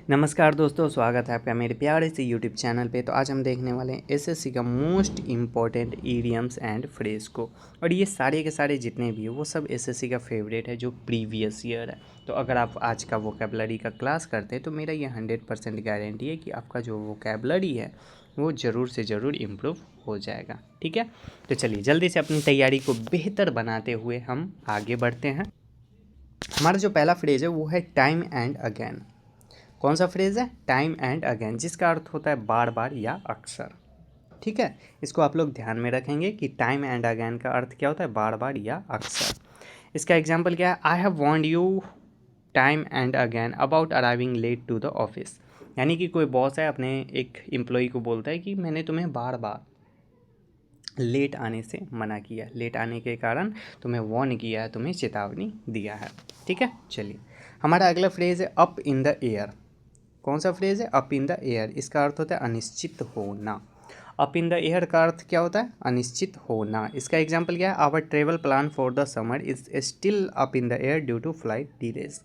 नमस्कार दोस्तों, स्वागत है आपका मेरे प्यारे से यूट्यूब चैनल पे। तो आज हम देखने वाले हैं एसएससी का most important idioms and phrase को। और ये सारे के सारे जितने भी हैं वो सब एसएससी का फेवरेट है जो प्रीवियस ईयर है। तो अगर आप आज का वोकेबलरी का क्लास करते हैं तो मेरा ये 100% गारंटी है कि आपका जो वोकेबलरी है वो ज़रूर से ज़रूर इम्प्रूव हो जाएगा। ठीक है, तो चलिए जल्दी से अपनी तैयारी को बेहतर बनाते हुए हम आगे बढ़ते हैं। हमारा जो पहला फ्रेज है वो है टाइम एंड अगेन। कौन सा फ्रेज़ है? टाइम एंड अगेन, जिसका अर्थ होता है बार बार या अक्सर। ठीक है, इसको आप लोग ध्यान में रखेंगे कि टाइम एंड अगेन का अर्थ क्या होता है, बार बार या अक्सर। इसका एग्जाम्पल क्या है? I have warned you time and again about arriving late to the office. यानी कि कोई बॉस है अपने एक एम्प्लॉय को बोलता है कि मैंने तुम्हें बार बार लेट आने से मना किया, लेट आने के कारण तुम्हें वार्न किया है, तुम्हें चेतावनी दिया है। ठीक है, चलिए हमारा अगला फ्रेज़ है अप इन द एयर। कौन सा फ्रेज है? Up in the air. इसका अर्थ होता है अनिश्चित होना। अप इन द एयर का अर्थ क्या होता है? अनिश्चित होना। इसका एग्जाम्पल क्या है? Our travel plan for the summer is still up in the air due to flight delays.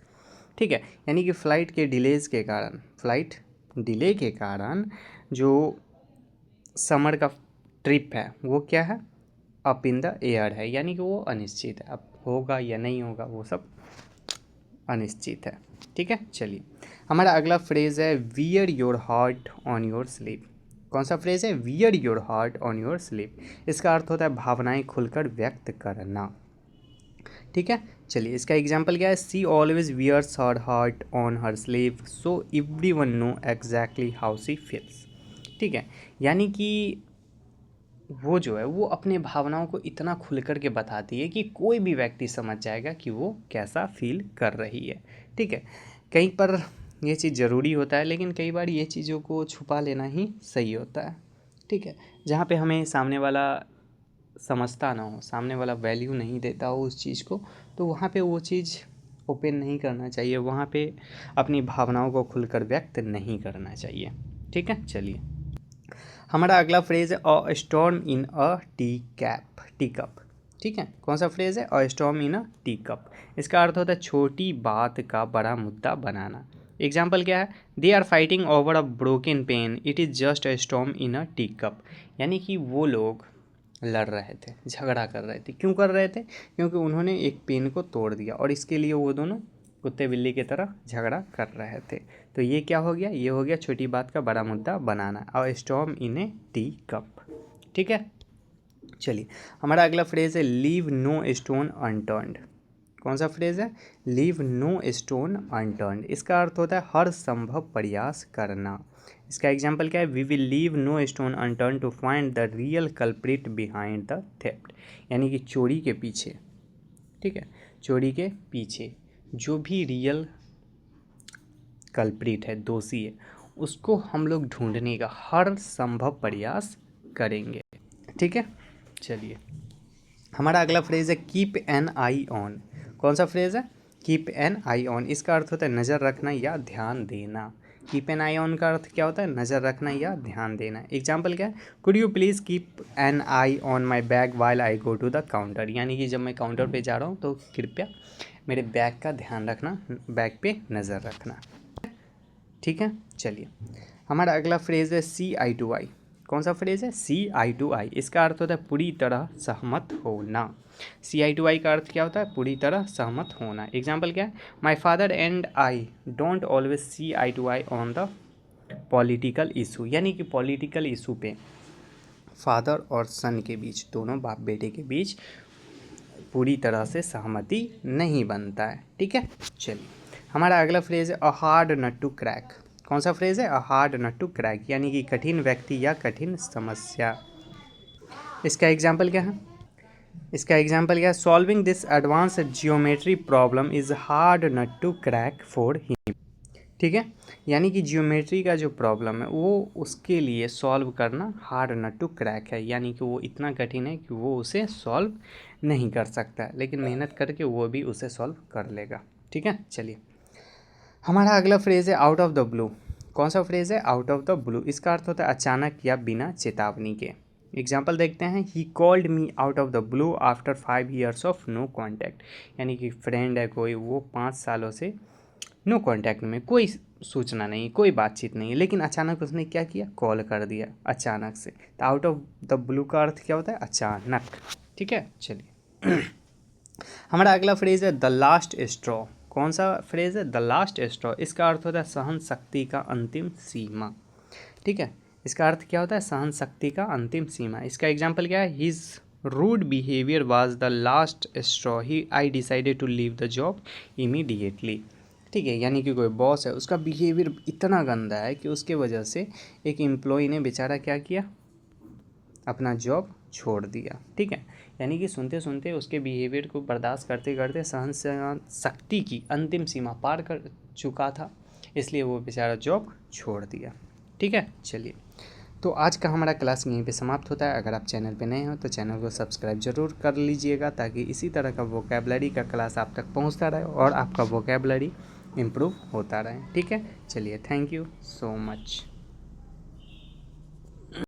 ठीक है, यानी कि फ्लाइट के डिलेज के कारण, फ्लाइट डिले के कारण जो समर का ट्रिप है वो क्या है? अप इन द एयर है, यानी कि वो अनिश्चित है। अब होगा या नहीं होगा वो सब अनिश्चित है। ठीक है, चलिए हमारा अगला फ्रेज़ है wear your heart on your sleeve. कौन सा फ्रेज़ है? Wear your heart on your sleeve. इसका अर्थ होता है भावनाएं खुलकर व्यक्त करना। ठीक है, चलिए इसका एग्जाम्पल क्या है? She always wears her heart on her sleeve so everyone know exactly how she feels. ठीक है, यानी कि वो जो है वो अपने भावनाओं को इतना खुल कर के बताती है कि कोई भी व्यक्ति समझ जाएगा कि वो कैसा फील कर रही है। ठीक है, कहीं पर ये चीज़ ज़रूरी होता है, लेकिन कई बार ये चीज़ों को छुपा लेना ही सही होता है। ठीक है, जहाँ पे हमें सामने वाला समझता ना हो, सामने वाला वैल्यू नहीं देता हो उस चीज़ को, तो वहाँ पे वो चीज़ ओपन नहीं करना चाहिए, वहाँ पे अपनी भावनाओं को खुलकर व्यक्त नहीं करना चाहिए। ठीक है, चलिए हमारा अगला फ्रेज़ है अ storm in a T cup. ठीक है, कौन सा फ्रेज़ है? अ storm in a tea cup. इसका अर्थ होता है छोटी बात का बड़ा मुद्दा बनाना। एग्जाम्पल क्या है? They are fighting over a broken pen, it is just a storm in a teacup. यानी कि वो लोग लड़ रहे थे, झगड़ा कर रहे थे। क्यों कर रहे थे? क्योंकि उन्होंने एक पेन को तोड़ दिया और इसके लिए वो दोनों कुत्ते बिल्ली की तरह झगड़ा कर रहे थे। तो ये क्या हो गया? ये हो गया छोटी बात का बड़ा मुद्दा बनाना। A storm in a tea cup. ठीक है, चलिए हमारा अगला फ्रेज़ है लीव नो स्टोन अनटर्न्ड। कौन सा फ्रेज़ है? Leave no stone unturned. इसका अर्थ होता है हर संभव प्रयास करना। इसका एग्जाम्पल क्या है? We will leave no stone unturn to find the real culprit behind the theft. यानी कि चोरी के पीछे, ठीक है, चोरी के पीछे जो भी रियल कल्प्रिट है, दोषी है, उसको हम लोग ढूंढने का हर संभव प्रयास करेंगे। ठीक है, चलिए हमारा अगला फ्रेज़ है कीप एन आई ऑन। कौन सा फ्रेज़ है? Keep an eye on. इसका अर्थ होता है नज़र रखना या ध्यान देना। कीप एन आई ऑन का अर्थ क्या होता है? नज़र रखना या ध्यान देना। एग्जाम्पल क्या है? Could you please keep an eye on my bag while I go to the counter. यानी कि जब मैं काउंटर पे जा रहा हूँ तो कृपया मेरे बैग का ध्यान रखना, बैग पे नज़र रखना। ठीक है, चलिए हमारा अगला फ्रेज़ है सी आई टू आई। कौन सा फ्रेज़ है? सी आई टू आई। इसका अर्थ होता है पूरी तरह सहमत होना। सी आई टू आई का अर्थ क्या होता है? पूरी तरह सहमत होना। एग्जाम्पल क्या है? My father and I don't always see eye to eye on the political issue. यानी कि पॉलिटिकल इशू पे फादर और सन के बीच, दोनों बाप बेटे के बीच पूरी तरह से सहमति नहीं बनता है। ठीक है, चलिए हमारा अगला फ्रेज़ है a hard nut to crack. कौन सा फ्रेज़ है? A hard nut to crack, यानी कि कठिन व्यक्ति या कठिन समस्या। इसका एग्जाम्पल क्या है? इसका एग्जाम्पल क्या है? Solving this advance geometry problem is hard nut to crack for him. ठीक है, यानी कि जियोमेट्री का जो प्रॉब्लम है वो उसके लिए सॉल्व करना हार्ड नट टू क्रैक है। यानी कि वो इतना कठिन है कि वो उसे सॉल्व नहीं कर सकता है, लेकिन मेहनत करके वो भी उसे सॉल्व कर लेगा। ठीक है, चलिए हमारा अगला फ्रेज़ है आउट ऑफ द ब्लू। कौन सा फ्रेज़ है? Out of the blue. इसका अर्थ होता है अचानक या बिना चेतावनी के। एग्जाम्पल देखते हैं। He called me out of the blue after 5 years of no contact. यानी कि फ्रेंड है कोई, वो 5 सालों से नो कॉन्टैक्ट में, कोई सूचना नहीं, कोई बातचीत नहीं, लेकिन अचानक उसने क्या किया, कॉल कर दिया अचानक से। तो आउट ऑफ द ब्लू का अर्थ क्या होता है, अचानक। ठीक है, चलिए हमारा अगला फ्रेज है द लास्ट स्ट्रॉ। कौन सा फ्रेज है, द लास्ट स्ट्रॉ। इसका अर्थ होता है सहन शक्ति का अंतिम सीमा। ठीक है, इसका अर्थ क्या होता है, सहन शक्ति का अंतिम सीमा। इसका एग्जाम्पल क्या है, his rude behaviour was the last straw, he I decided to leave the job immediately. ठीक है, यानी कि कोई बॉस है, उसका बिहेवियर इतना गंदा है कि उसके वजह से एक एम्प्लॉय ने बेचारा क्या किया, अपना जॉब छोड़ दिया। ठीक है, यानी कि सुनते सुनते उसके बिहेवियर को बर्दाश्त करते करते सहन शक्ति की अंतिम सीमा पार कर चुका था, इसलिए वो बेचारा जॉब छोड़ दिया। ठीक है, चलिए तो आज का हमारा क्लास यहीं पे समाप्त होता है। अगर आप चैनल पे नए हो तो चैनल को सब्सक्राइब जरूर कर लीजिएगा, ताकि इसी तरह का वोकैबलरी का क्लास आप तक पहुंचता रहे और आपका वोकैबलरी इम्प्रूव होता रहे। ठीक है, चलिए, थैंक यू सो मच।